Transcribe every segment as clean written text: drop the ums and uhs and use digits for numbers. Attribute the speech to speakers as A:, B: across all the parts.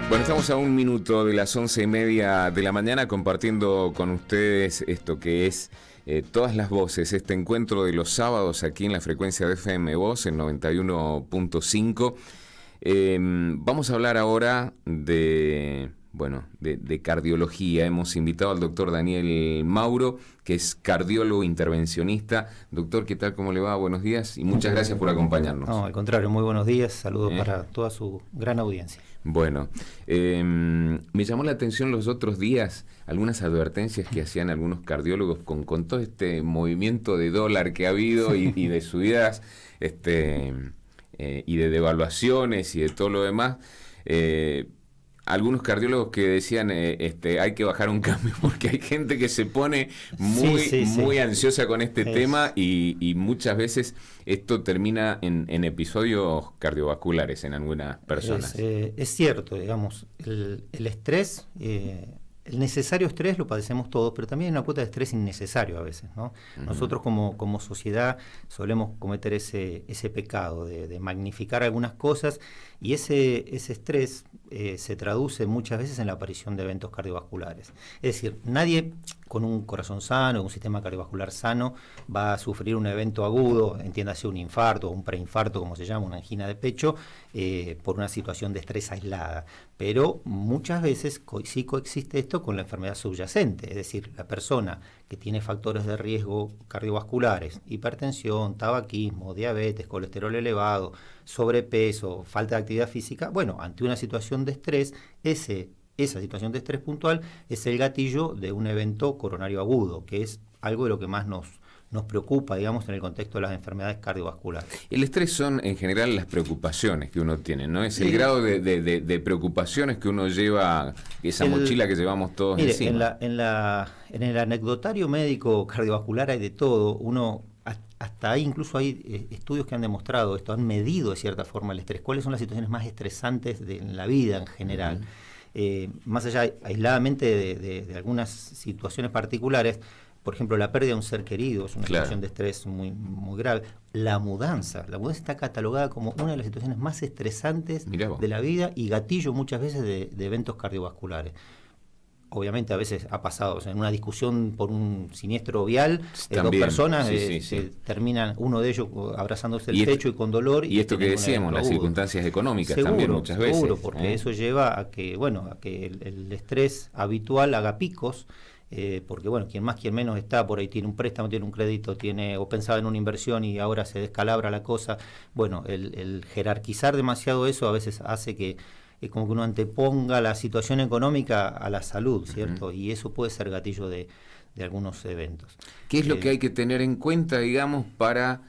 A: Bueno, estamos a un minuto de las 11:30 de la mañana compartiendo con ustedes esto que es Todas las Voces, este encuentro de los sábados aquí en la frecuencia de FM Voz, en 91.5. Vamos a hablar ahora de cardiología. Hemos invitado al doctor Daniel Mauro, que es cardiólogo intervencionista. Doctor, ¿qué tal? ¿Cómo le va? Buenos días y muchas gracias por acompañarnos.
B: No, al contrario, muy buenos días. Saludos para toda su gran audiencia.
A: Bueno, me llamó la atención los otros días algunas advertencias que hacían algunos cardiólogos con todo este movimiento de dólar que ha habido y de subidas y de devaluaciones y de todo lo demás. Algunos cardiólogos que decían hay que bajar un cambio porque hay gente que se pone muy ansiosa con este tema y muchas veces esto termina en episodios cardiovasculares en algunas personas.
B: Es cierto, digamos, el estrés, el necesario estrés lo padecemos todos, pero también hay una cuota de estrés innecesario a veces, ¿no? Uh-huh. Nosotros como sociedad solemos cometer ese pecado de magnificar algunas cosas y ese estrés se traduce muchas veces en la aparición de eventos cardiovasculares. Es decir, nadie con un corazón sano, un sistema cardiovascular sano, va a sufrir un evento agudo, entiéndase un infarto o un preinfarto, como se llama, una angina de pecho, por una situación de estrés aislada. Pero muchas veces sí coexiste esto con la enfermedad subyacente, es decir, la persona que tiene factores de riesgo cardiovasculares, hipertensión, tabaquismo, diabetes, colesterol elevado, sobrepeso, falta de actividad física, bueno, ante una situación de estrés, esa situación de estrés puntual es el gatillo de un evento coronario agudo, que es algo de lo que más nos preocupa, digamos, en el contexto de las enfermedades cardiovasculares.
A: El estrés son, en general, las preocupaciones que uno tiene, ¿no? Es el grado de preocupaciones que uno lleva, esa mochila que llevamos todos encima.
B: En el anecdotario médico cardiovascular hay de todo, hasta ahí incluso hay estudios que han demostrado esto, han medido de cierta forma el estrés, cuáles son las situaciones más estresantes en la vida en general. Uh-huh. Más allá aisladamente de algunas situaciones particulares, por ejemplo, la pérdida de un ser querido es una situación de estrés muy, muy grave. La mudanza está catalogada como una de las situaciones más estresantes de la vida y gatillo muchas veces de eventos cardiovasculares. Obviamente a veces ha pasado, o sea, en una discusión por un siniestro vial, dos personas terminan, uno de ellos abrazándose el techo y con dolor.
A: Y esto que decíamos, las circunstancias económicas también muchas veces.
B: Seguro, porque eso lleva a que el estrés habitual haga picos, porque quien más, quien menos está por ahí, tiene un préstamo, tiene un crédito, o pensaba en una inversión y ahora se descalabra la cosa. Bueno, el jerarquizar demasiado eso a veces hace que como que uno anteponga la situación económica a la salud, ¿cierto? Uh-huh. Y eso puede ser gatillo de algunos eventos.
A: ¿Qué es lo que hay que tener en cuenta, digamos, para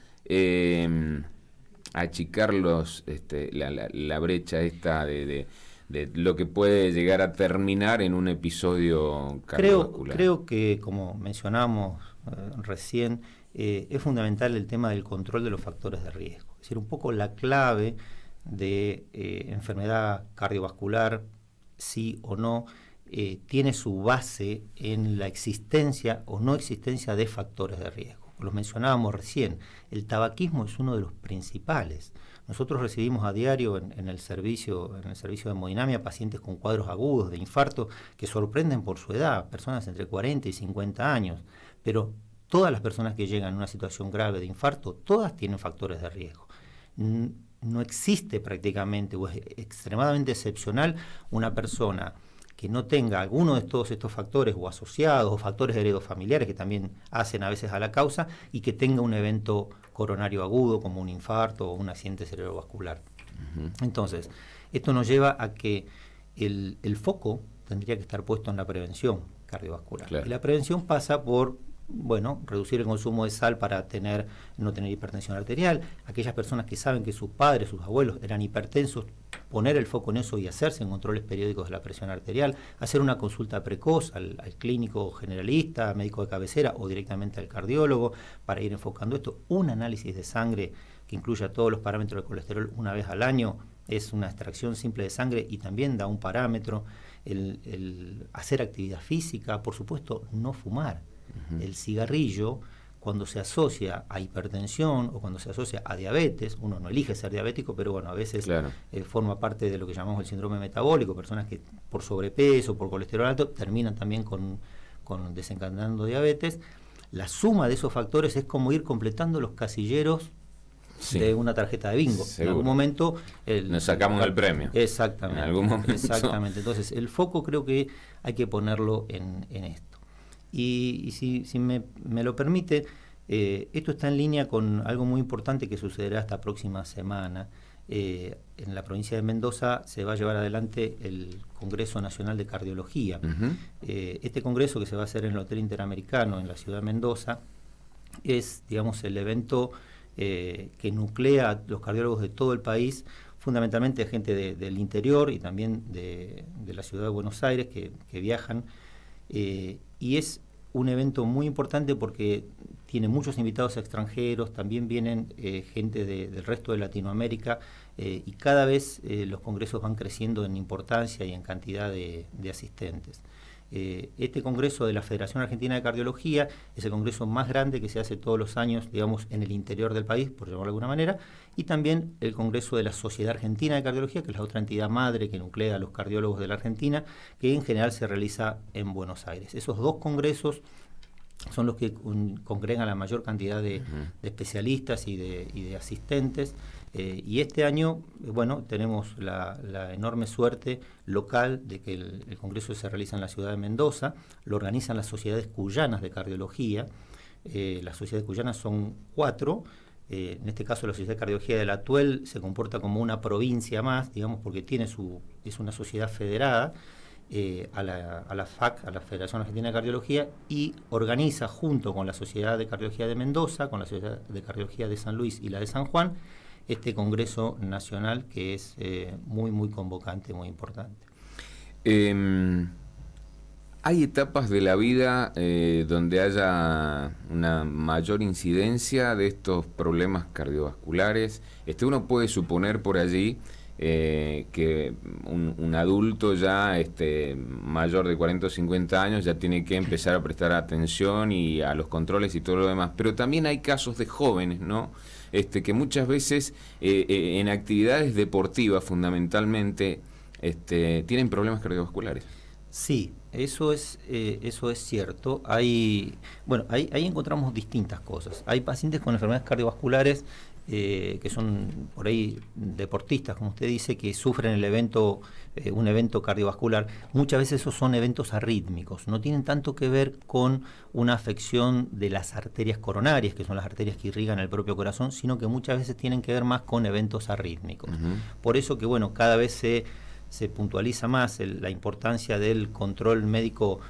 A: achicar la brecha esta de lo que puede llegar a terminar en un episodio cardiovascular?
B: Creo que, como mencionamos recién, es fundamental el tema del control de los factores de riesgo. Es decir, un poco la clave de enfermedad cardiovascular, sí o no, tiene su base en la existencia o no existencia de factores de riesgo. Los mencionábamos recién, el tabaquismo es uno de los principales. Nosotros recibimos a diario en el servicio de hemodinamia pacientes con cuadros agudos de infarto que sorprenden por su edad, personas entre 40 y 50 años, pero todas las personas que llegan a una situación grave de infarto, todas tienen factores de riesgo. No existe prácticamente, o es extremadamente excepcional, una persona que no tenga alguno de todos estos factores o asociados o factores heredofamiliares que también hacen a veces a la causa y que tenga un evento coronario agudo como un infarto o un accidente cerebrovascular. Uh-huh. Entonces, esto nos lleva a que el foco tendría que estar puesto en la prevención cardiovascular. Claro. Y la prevención pasa por reducir el consumo de sal para no tener hipertensión arterial. Aquellas personas que saben que sus padres, sus abuelos eran hipertensos, poner el foco en eso y hacerse controles periódicos de la presión arterial, hacer una consulta precoz al clínico generalista, médico de cabecera o directamente al cardiólogo para ir enfocando esto. Un análisis de sangre que incluya todos los parámetros de colesterol una vez al año, es una extracción simple de sangre y también da un parámetro. El hacer actividad física, por supuesto, no fumar. Uh-huh. El cigarrillo, cuando se asocia a hipertensión o cuando se asocia a diabetes, uno no elige ser diabético, pero bueno, a veces
A: claro,
B: forma parte de lo que llamamos el síndrome metabólico, personas que por sobrepeso, por colesterol alto, terminan también con desencadenando diabetes. La suma de esos factores es como ir completando los casilleros de una tarjeta de bingo.
A: Seguro.
B: En algún momento
A: nos sacamos el premio.
B: Exactamente.
A: En algún momento.
B: Exactamente. Entonces, el foco creo que hay que ponerlo en esto. Y si me lo permite, esto está en línea con algo muy importante que sucederá esta próxima semana. En la provincia de Mendoza se va a llevar adelante el Congreso Nacional de Cardiología.
A: Uh-huh.
B: Este congreso, que se va a hacer en el Hotel Interamericano en la ciudad de Mendoza, es, digamos, el evento que nuclea a los cardiólogos de todo el país, fundamentalmente gente del interior y también de la ciudad de Buenos Aires que viajan, y es un evento muy importante porque tiene muchos invitados extranjeros, también vienen gente del resto de Latinoamérica, y cada vez los congresos van creciendo en importancia y en cantidad de asistentes. Este congreso de la Federación Argentina de Cardiología es el congreso más grande que se hace todos los años, digamos, en el interior del país, por llamarlo de alguna manera, y también el congreso de la Sociedad Argentina de Cardiología, que es la otra entidad madre que nuclea a los cardiólogos de la Argentina, que en general se realiza en Buenos Aires. Esos dos congresos son los que congregan la mayor cantidad de especialistas y de asistentes. Y este año, bueno, tenemos la enorme suerte local de que el congreso se realiza en la ciudad de Mendoza, lo organizan las sociedades cuyanas de cardiología. Las sociedades cuyanas son 4. En este caso, la Sociedad de Cardiología de la Atuel se comporta como una provincia más, digamos, porque es una sociedad federada a la FAC, a la Federación Argentina de Cardiología, y organiza junto con la Sociedad de Cardiología de Mendoza, con la Sociedad de Cardiología de San Luis y la de San Juan, este Congreso Nacional que es muy, muy convocante, muy importante.
A: ¿Hay etapas de la vida donde haya una mayor incidencia de estos problemas cardiovasculares? Uno puede suponer por allí que un adulto ya mayor de 40 o 50 años ya tiene que empezar a prestar atención y a los controles y todo lo demás, pero también hay casos de jóvenes, ¿no? Que muchas veces en actividades deportivas fundamentalmente tienen problemas cardiovasculares.
B: Sí, eso es cierto. Ahí encontramos distintas cosas. Hay pacientes con enfermedades cardiovasculares que son por ahí deportistas, como usted dice, que sufren un evento cardiovascular. Muchas veces esos son eventos arrítmicos, no tienen tanto que ver con una afección de las arterias coronarias, que son las arterias que irrigan el propio corazón, sino que muchas veces tienen que ver más con eventos arrítmicos. Uh-huh. Por eso que, bueno, cada vez se puntualiza más la importancia del control médico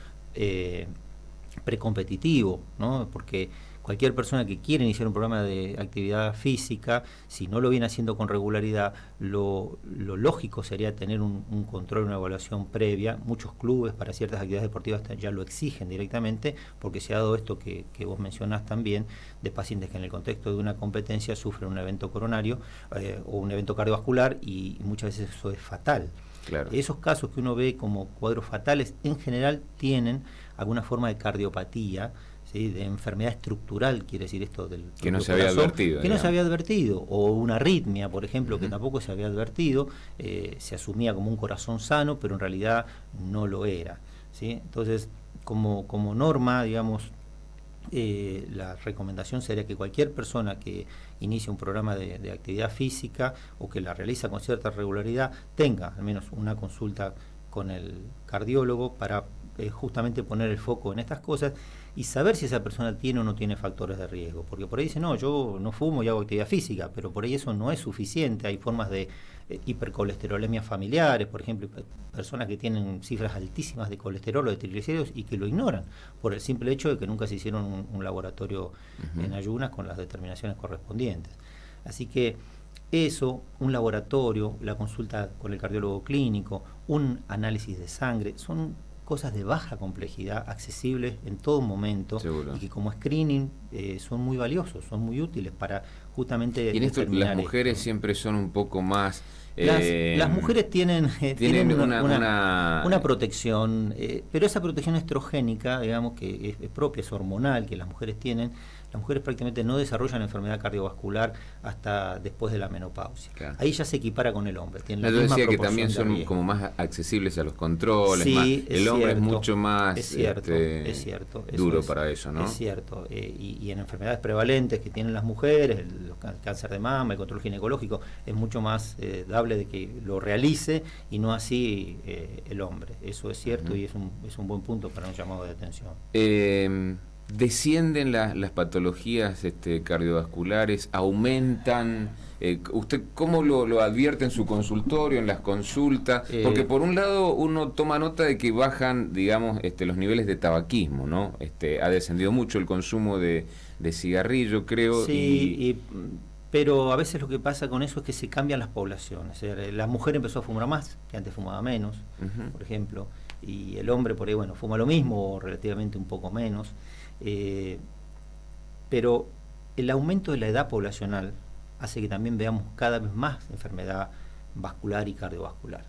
B: precompetitivo, ¿no? Porque cualquier persona que quiere iniciar un programa de actividad física, si no lo viene haciendo con regularidad, lo lógico sería tener un control, una evaluación previa. Muchos clubes para ciertas actividades deportivas ya lo exigen directamente, porque se ha dado esto que vos mencionás también, de pacientes que en el contexto de una competencia sufren un evento coronario o un evento cardiovascular, y muchas veces eso es fatal.
A: Claro.
B: Esos casos que uno ve como cuadros fatales, en general tienen alguna forma de cardiopatía, ¿sí? De enfermedad estructural, quiere decir esto del
A: que no se había advertido.
B: Que no se había advertido, o una arritmia, por ejemplo, que tampoco se había advertido, se asumía como un corazón sano, pero en realidad no lo era, ¿sí? Entonces, como norma, digamos, la recomendación sería que cualquier persona que inicie un programa de actividad física o que la realiza con cierta regularidad tenga al menos una consulta con el cardiólogo para justamente poner el foco en estas cosas y saber si esa persona tiene o no tiene factores de riesgo, porque por ahí dice, no, yo no fumo y hago actividad física, pero por ahí eso no es suficiente. Hay formas de hipercolesterolemias familiares, por ejemplo, personas que tienen cifras altísimas de colesterol o de triglicéridos y que lo ignoran por el simple hecho de que nunca se hicieron un laboratorio en ayunas con las determinaciones correspondientes. Así que eso, un laboratorio, la consulta con el cardiólogo clínico, un análisis de sangre, son cosas de baja complejidad, accesibles en todo momento.
A: Seguro.
B: Y que como screening son muy valiosos, son muy útiles para justamente...
A: Y en esto las mujeres siempre son un poco más...
B: Las mujeres tienen una protección, pero esa protección estrogénica, digamos, que es propia, es hormonal, que las mujeres tienen, las mujeres prácticamente no desarrollan enfermedad cardiovascular hasta después de la menopausia.
A: Claro.
B: Ahí ya se equipara con el hombre. Tiene la
A: Yo
B: misma
A: decía que
B: proporción
A: también
B: de
A: son
B: riesgo.
A: como más accesibles a los controles,
B: Sí,
A: más,
B: es
A: el hombre
B: cierto,
A: es mucho más
B: es cierto,
A: duro
B: es,
A: para eso, ¿no?
B: Es cierto, y en enfermedades prevalentes que tienen las mujeres, el cáncer de mama, el control ginecológico, es mucho más dable de que lo realice y no así el hombre. Eso es cierto y es un buen punto para un llamado de atención.
A: ¿Descienden las patologías cardiovasculares? ¿Aumentan? ¿Usted cómo lo advierte en su consultorio, en las consultas? Porque por un lado uno toma nota de que bajan, digamos, los niveles de tabaquismo, ¿no? Ha descendido mucho el consumo de cigarrillo, creo.
B: Sí, pero a veces lo que pasa con eso es que se cambian las poblaciones. La mujer empezó a fumar más, que antes fumaba menos, por ejemplo, y el hombre por ahí, bueno, fuma lo mismo o relativamente un poco menos. Pero el aumento de la edad poblacional hace que también veamos cada vez más enfermedad vascular y cardiovascular.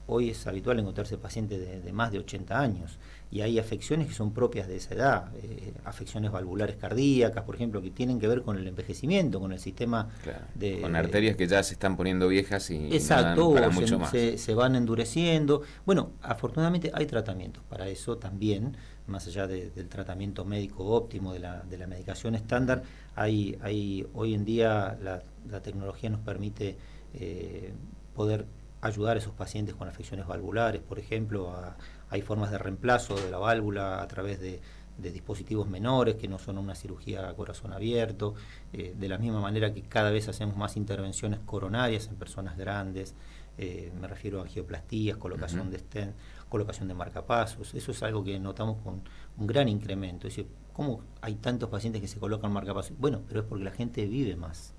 B: Hoy es habitual encontrarse pacientes de más de 80 años y hay afecciones que son propias de esa edad, afecciones valvulares cardíacas, por ejemplo, que tienen que ver con el envejecimiento, con el sistema
A: con arterias que ya se están poniendo viejas y
B: exacto,
A: no dan para mucho más.
B: Se van endureciendo. Bueno, afortunadamente hay tratamientos para eso también, más allá del tratamiento médico óptimo, de la medicación estándar. Hay hoy en día la tecnología nos permite poder ayudar a esos pacientes con afecciones valvulares, por ejemplo. Hay formas de reemplazo de la válvula a través de dispositivos menores que no son una cirugía a corazón abierto, de la misma manera que cada vez hacemos más intervenciones coronarias en personas grandes, me refiero a angioplastías, colocación de stent, colocación de marcapasos. Eso es algo que notamos con un gran incremento. Es decir, ¿cómo hay tantos pacientes que se colocan marcapasos? Bueno, pero es porque la gente vive más.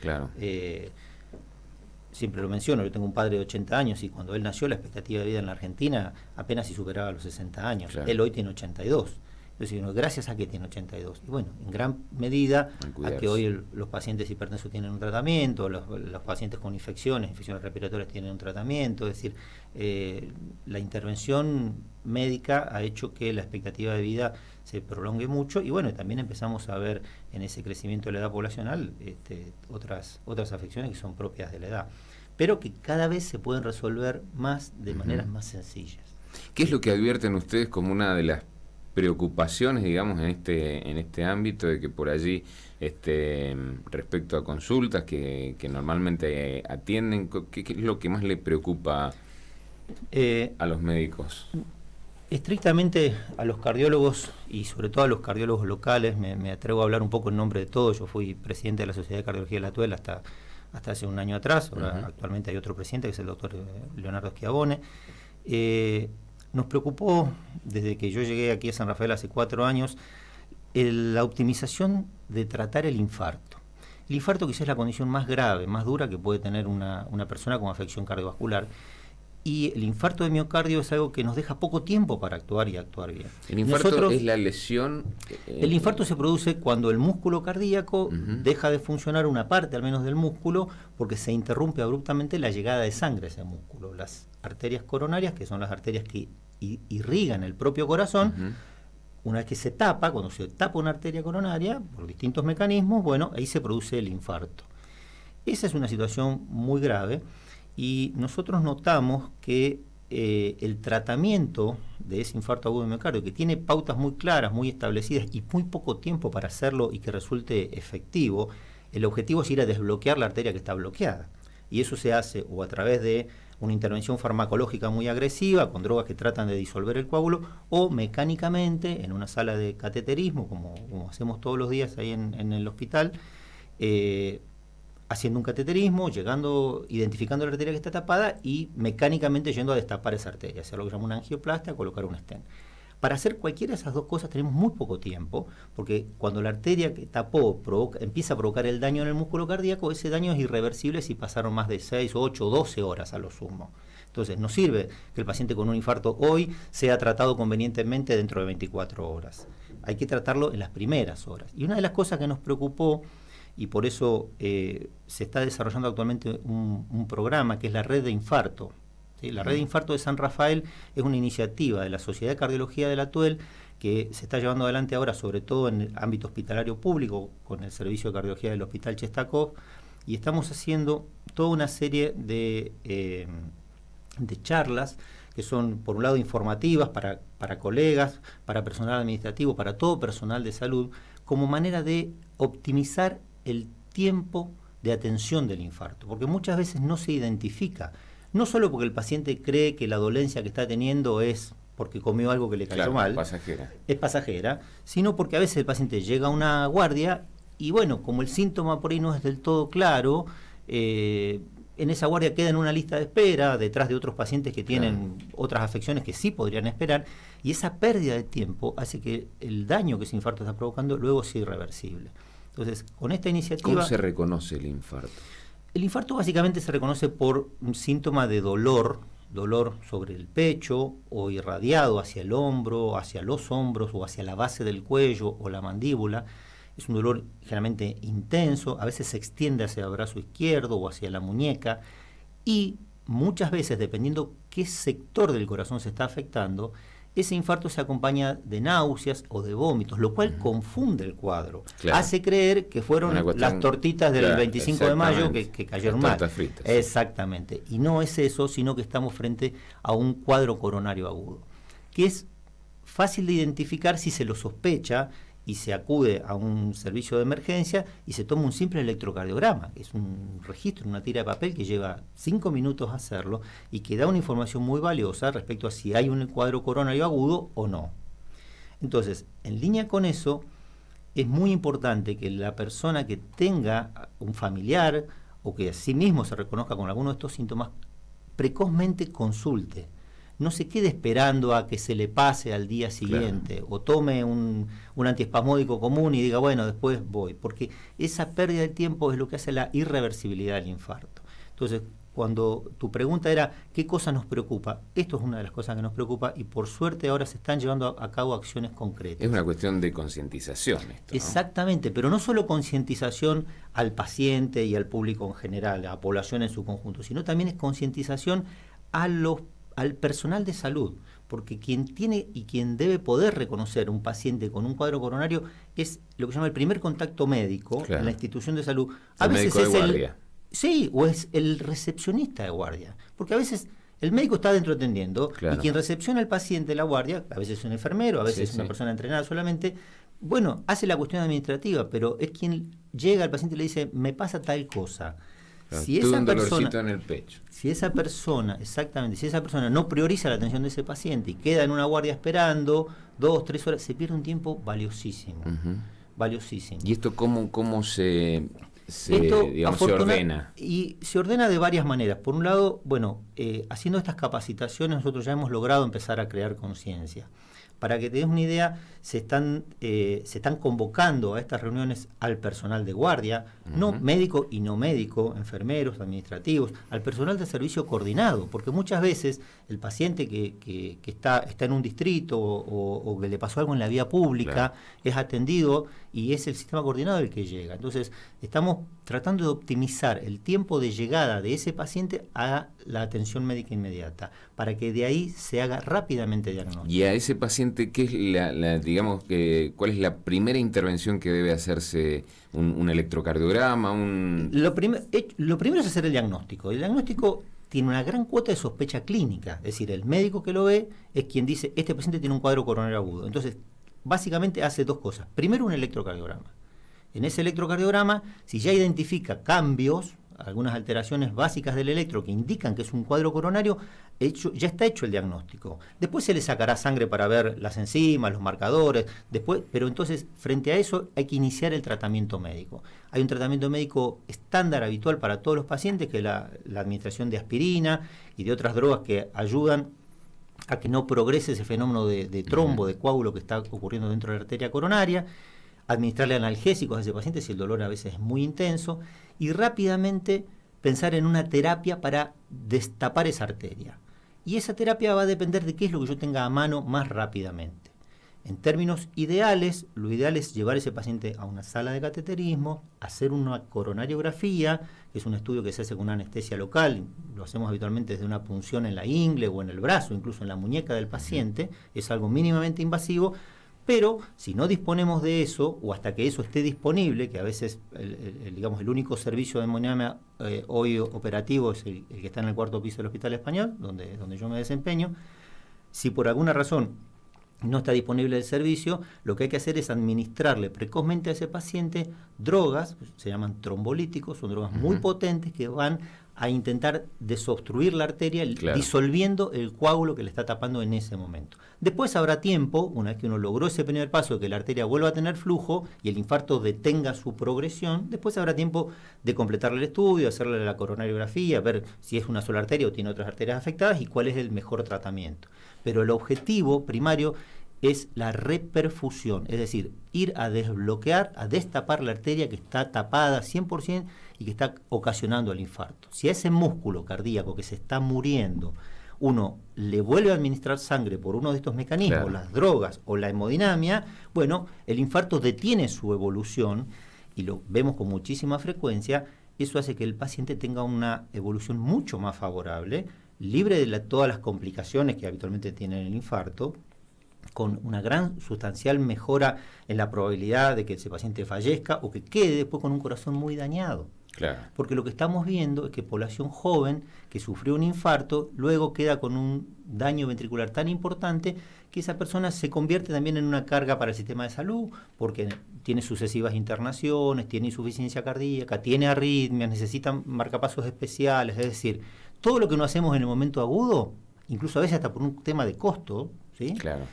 A: Claro.
B: Siempre lo menciono, yo tengo un padre de 80 años y cuando él nació la expectativa de vida en la Argentina apenas si superaba los 60 años. Claro. Él hoy tiene 82. Entonces, gracias a que tiene 82. Y bueno, en gran medida a que hoy los pacientes hipertensos tienen un tratamiento, los pacientes con infecciones respiratorias tienen un tratamiento. Es decir, la intervención médica ha hecho que la expectativa de vida se prolongue mucho y bueno, también empezamos a ver en ese crecimiento de la edad poblacional otras afecciones que son propias de la edad, pero que cada vez se pueden resolver más de maneras más sencillas.
A: ¿Qué es lo que advierten ustedes como una de las preocupaciones, digamos, en este ámbito, de que por allí, respecto a consultas que normalmente atienden, ¿qué es lo que más le preocupa a los médicos?
B: Estrictamente a los cardiólogos y sobre todo a los cardiólogos locales, me atrevo a hablar un poco en nombre de todos. Yo fui presidente de la Sociedad de Cardiología de la Tuel hasta hace un año atrás. Ahora actualmente hay otro presidente que es el doctor Leonardo Schiavone. Nos preocupó desde que yo llegué aquí a San Rafael hace 4 años la optimización de tratar el infarto. El infarto quizás es la condición más grave, más dura que puede tener una persona con afección cardiovascular. Y el infarto de miocardio es algo que nos deja poco tiempo para actuar y actuar bien.
A: ¿El infarto es la lesión?
B: El infarto se produce cuando el músculo cardíaco deja de funcionar, una parte al menos del músculo, porque se interrumpe abruptamente la llegada de sangre a ese músculo. Las arterias coronarias, que son las arterias que irrigan el propio corazón, una vez que se tapa, cuando se tapa una arteria coronaria, por distintos mecanismos, bueno, ahí se produce el infarto. Esa es una situación muy grave. Y nosotros notamos que el tratamiento de ese infarto agudo de miocardio, que tiene pautas muy claras, muy establecidas y muy poco tiempo para hacerlo y que resulte efectivo, el objetivo es ir a desbloquear la arteria que está bloqueada. Y eso se hace o a través de una intervención farmacológica muy agresiva, con drogas que tratan de disolver el coágulo, o mecánicamente en una sala de cateterismo, como hacemos todos los días ahí en el hospital, haciendo un cateterismo, identificando la arteria que está tapada y mecánicamente yendo a destapar esa arteria, hacer lo que se llama una angioplastia, colocar un stent. Para hacer cualquiera de esas dos cosas tenemos muy poco tiempo, porque cuando la arteria que tapó empieza a provocar el daño en el músculo cardíaco, ese daño es irreversible si pasaron más de 6, 8, 12 horas a lo sumo. Entonces, no sirve que el paciente con un infarto hoy sea tratado convenientemente dentro de 24 horas. Hay que tratarlo en las primeras horas. Y una de las cosas que nos preocupó, y por eso se está desarrollando actualmente un programa que es la red de infarto, ¿sí? La red de infarto de San Rafael es una iniciativa de la Sociedad de Cardiología de la TUEL que se está llevando adelante ahora, sobre todo en el ámbito hospitalario público, con el servicio de cardiología del Hospital Chestakov, y estamos haciendo toda una serie de charlas que son, por un lado, informativas para colegas, para personal administrativo, para todo personal de salud, como manera de optimizar el tiempo de atención del infarto, porque muchas veces no se identifica, no solo porque el paciente cree que la dolencia que está teniendo es porque comió algo que le cayó mal, es pasajera, sino porque a veces el paciente llega a una guardia y bueno, como el síntoma por ahí no es del todo claro, en esa guardia queda en una lista de espera, detrás de otros pacientes que tienen otras afecciones que sí podrían esperar, y esa pérdida de tiempo hace que el daño que ese infarto está provocando luego sea irreversible. Entonces, con esta iniciativa...
A: ¿Cómo se reconoce el infarto?
B: El infarto básicamente se reconoce por un síntoma de dolor sobre el pecho o irradiado hacia el hombro, hacia los hombros o hacia la base del cuello o la mandíbula. Es un dolor generalmente intenso, a veces se extiende hacia el brazo izquierdo o hacia la muñeca y muchas veces, dependiendo qué sector del corazón se está afectando, ese infarto se acompaña de náuseas o de vómitos, lo cual confunde el cuadro. Claro. Hace creer que fueron las tortitas del 25 de mayo que cayeron mal.
A: Fritas,
B: exactamente. Y no es eso, sino que estamos frente a un cuadro coronario agudo, que es fácil de identificar si se lo sospecha y se acude a un servicio de emergencia y se toma un simple electrocardiograma, que es un registro, una tira de papel que lleva 5 minutos hacerlo y que da una información muy valiosa respecto a si hay un cuadro coronario agudo o no. Entonces, en línea con eso, es muy importante que la persona que tenga un familiar o que a sí mismo se reconozca con alguno de estos síntomas, precozmente consulte. No se quede esperando a que se le pase al día siguiente, o tome un antiespasmódico común y diga, bueno, después voy, porque esa pérdida de tiempo es lo que hace la irreversibilidad del infarto. Entonces, cuando tu pregunta era, ¿qué cosa nos preocupa? Esto es una de las cosas que nos preocupa y por suerte ahora se están llevando a cabo acciones concretas.
A: Es una cuestión de concientización esto, ¿no?
B: Exactamente, pero no solo concientización al paciente y al público en general, a la población en su conjunto, sino también es concientización al personal de salud, porque quien tiene y quien debe poder reconocer un paciente con un cuadro coronario es lo que se llama el primer contacto médico en la institución de salud.
A: A veces es guardia.
B: Sí, o es el recepcionista de guardia, porque a veces el médico está adentro atendiendo y quien recepciona al paciente, la guardia, a veces es un enfermero, a veces es una persona entrenada solamente, bueno, hace la cuestión administrativa, pero es quien llega al paciente y le dice, me pasa tal cosa.
A: Si esa un dolorcito en el pecho.
B: Si esa persona, exactamente, si esa persona no prioriza la atención de ese paciente y queda en una guardia esperando 2, 3 horas, se pierde un tiempo valiosísimo. Valiosísimo.
A: ¿Y esto cómo se ordena?
B: Y se ordena de varias maneras. Por un lado, bueno, haciendo estas capacitaciones nosotros ya hemos logrado empezar a crear conciencia. Para que te des una idea, se están convocando a estas reuniones al personal de guardia, no médico y no médico, enfermeros, administrativos, al personal de servicio coordinado, porque muchas veces el paciente que está en un distrito o que le pasó algo en la vía pública es atendido y es el sistema coordinado el que llega. Entonces, estamos tratando de optimizar el tiempo de llegada de ese paciente a la atención médica inmediata, para que de ahí se haga rápidamente diagnóstico.
A: Y a ese paciente, ¿qué es digamos que cuál es la primera intervención que debe hacerse? ¿Un electrocardiograma?
B: Lo primero es hacer el diagnóstico. El diagnóstico tiene una gran cuota de sospecha clínica, es decir, el médico que lo ve es quien dice, este paciente tiene un cuadro coronario agudo. Entonces, básicamente hace 2 cosas. Primero, un electrocardiograma. En ese electrocardiograma, si ya identifica cambios, algunas alteraciones básicas del electro que indican que es un cuadro coronario, ya está hecho el diagnóstico. Después se le sacará sangre para ver las enzimas, los marcadores, pero entonces frente a eso hay que iniciar el tratamiento médico. Hay un tratamiento médico estándar, habitual para todos los pacientes, que es la administración de aspirina y de otras drogas que ayudan a que no progrese ese fenómeno de trombo, de coágulo que está ocurriendo dentro de la arteria coronaria, administrarle analgésicos a ese paciente si el dolor a veces es muy intenso, y rápidamente pensar en una terapia para destapar esa arteria. Y esa terapia va a depender de qué es lo que yo tenga a mano más rápidamente. En términos ideales, lo ideal es llevar a ese paciente a una sala de cateterismo, hacer una coronariografía, que es un estudio que se hace con una anestesia local, lo hacemos habitualmente desde una punción en la ingle o en el brazo, incluso en la muñeca del paciente, es algo mínimamente invasivo, pero si no disponemos de eso, o hasta que eso esté disponible, que a veces digamos, el único servicio de hemodinamia hoy operativo es el que está en el 4º piso del Hospital Español, donde yo me desempeño, si por alguna razón no está disponible el servicio, lo que hay que hacer es administrarle precozmente a ese paciente drogas, se llaman trombolíticos, son drogas muy potentes que van a intentar desobstruir la arteria, disolviendo el coágulo que le está tapando en ese momento. Después habrá tiempo, una vez que uno logró ese primer paso, que la arteria vuelva a tener flujo y el infarto detenga su progresión, después habrá tiempo de completarle el estudio, hacerle la coronariografía, ver si es una sola arteria o tiene otras arterias afectadas y cuál es el mejor tratamiento. Pero el objetivo primario es la reperfusión, es decir, ir a desbloquear, a destapar la arteria que está tapada 100% y que está ocasionando el infarto. Si a ese músculo cardíaco que se está muriendo, uno le vuelve a administrar sangre por uno de estos mecanismos, las drogas o la hemodinamia, bueno, el infarto detiene su evolución y lo vemos con muchísima frecuencia. Eso hace que el paciente tenga una evolución mucho más favorable, libre de todas las complicaciones que habitualmente tiene el infarto, con una gran sustancial mejora en la probabilidad de que ese paciente fallezca o que quede después con un corazón muy dañado.
A: Claro.
B: Porque lo que estamos viendo es que población joven que sufrió un infarto luego queda con un daño ventricular tan importante que esa persona se convierte también en una carga para el sistema de salud, porque tiene sucesivas internaciones, tiene insuficiencia cardíaca, tiene arritmias, necesita marcapasos especiales, es decir, todo lo que no hacemos en el momento agudo, incluso a veces hasta por un tema de costo, ¿sí?
A: Claro.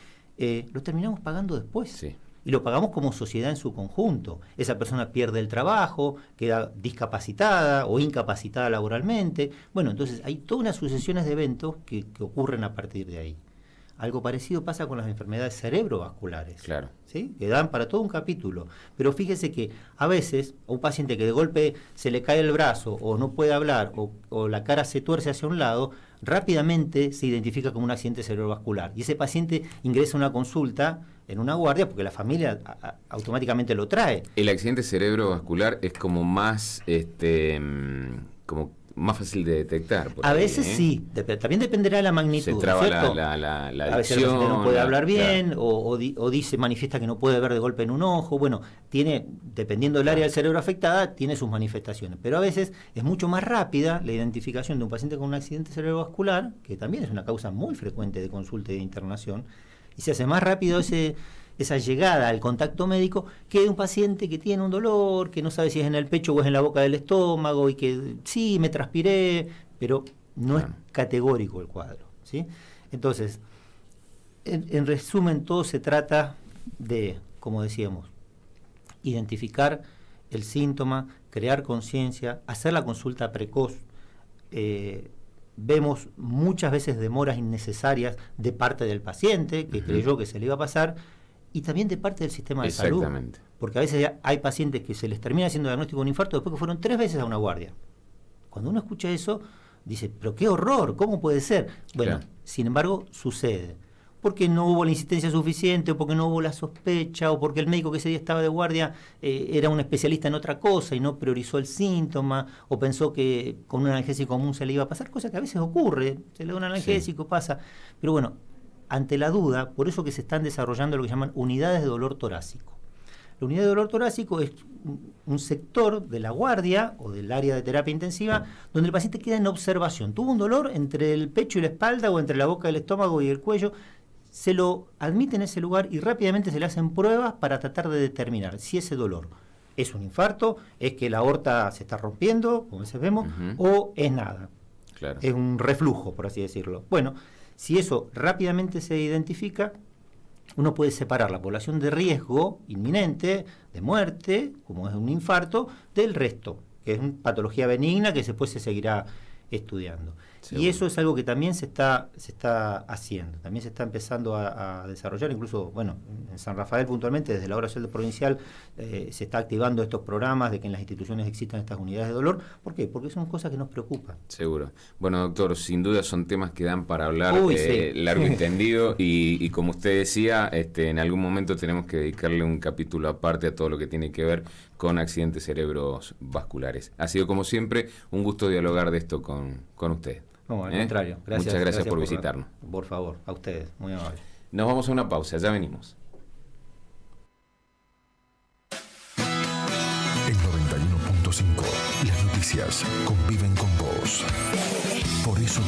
B: Lo terminamos pagando después.
A: Sí.
B: Y lo pagamos como sociedad en su conjunto. Esa persona pierde el trabajo, queda discapacitada o incapacitada laboralmente. Bueno, entonces hay todas unas sucesiones de eventos que ocurren a partir de ahí. Algo parecido pasa con las enfermedades cerebrovasculares,
A: claro,
B: ¿sí? Que dan para todo un capítulo. Pero fíjese que a veces a un paciente que de golpe se le cae el brazo o no puede hablar o la cara se tuerce hacia un lado, rápidamente se identifica como un accidente cerebrovascular. Y ese paciente ingresa a una consulta en una guardia porque la familia automáticamente lo trae.
A: El accidente cerebrovascular es como más, como más fácil de detectar.
B: A veces sí, también dependerá de la magnitud.
A: Se traba
B: ¿cierto?
A: la
B: a veces el paciente no puede hablar bien,
A: claro.
B: o dice, manifiesta que no puede ver de golpe en un ojo. Bueno, tiene, dependiendo del área del cerebro afectada, tiene sus manifestaciones. Pero a veces es mucho más rápida la identificación de un paciente con un accidente cerebrovascular, que también es una causa muy frecuente de consulta y de internación, y se hace más rápido esa llegada al contacto médico que de un paciente que tiene un dolor, que no sabe si es en el pecho o es en la boca del estómago y que sí, me transpiré, pero no es categórico el cuadro, ¿sí? Entonces, en resumen, todo se trata de, como decíamos, identificar el síntoma, crear conciencia, hacer la consulta precoz. Vemos muchas veces demoras innecesarias de parte del paciente que creyó que se le iba a pasar, y también de parte del sistema de salud. Porque a veces hay pacientes que se les termina haciendo diagnóstico de un infarto después que fueron 3 veces a una guardia. Cuando uno escucha eso, dice, pero qué horror, ¿cómo puede ser? Bueno, sin embargo, sucede. Porque no hubo la insistencia suficiente, o porque no hubo la sospecha, o porque el médico que ese día estaba de guardia era un especialista en otra cosa y no priorizó el síntoma, o pensó que con un analgésico común se le iba a pasar, cosa que a veces ocurre, se le da un analgésico, pasa. Pero bueno, ante la duda, por eso que se están desarrollando lo que llaman unidades de dolor torácico. La unidad de dolor torácico es un sector de la guardia o del área de terapia intensiva donde el paciente queda en observación. Tuvo un dolor entre el pecho y la espalda o entre la boca, el estómago y el cuello. Se lo admite en ese lugar y rápidamente se le hacen pruebas para tratar de determinar si ese dolor es un infarto, es que la aorta se está rompiendo, como a veces vemos, o es nada.
A: Claro.
B: Es un reflujo, por así decirlo. Bueno, si eso rápidamente se identifica, uno puede separar la población de riesgo inminente, de muerte, como es un infarto, del resto, que es una patología benigna que después se seguirá estudiando.
A: Seguro.
B: Y eso es algo que también se está haciendo, también se está empezando a desarrollar, incluso, bueno, en San Rafael puntualmente, desde la Obra Social Provincial, se está activando estos programas de que en las instituciones existan estas unidades de dolor. ¿Por qué? Porque son cosas que nos preocupan.
A: Seguro. Bueno, doctor, sin duda son temas que dan para hablar
B: Sí.
A: largo y tendido, y como usted decía, en algún momento tenemos que dedicarle un capítulo aparte a todo lo que tiene que ver con accidentes cerebrovasculares. Ha sido, como siempre, un gusto dialogar de esto con usted.
B: No, al contrario.
A: Muchas gracias por visitarnos.
B: Por favor, a ustedes, muy amable.
A: Nos vamos a una pausa, ya venimos.
C: En 91.5, las noticias conviven con vos. Por eso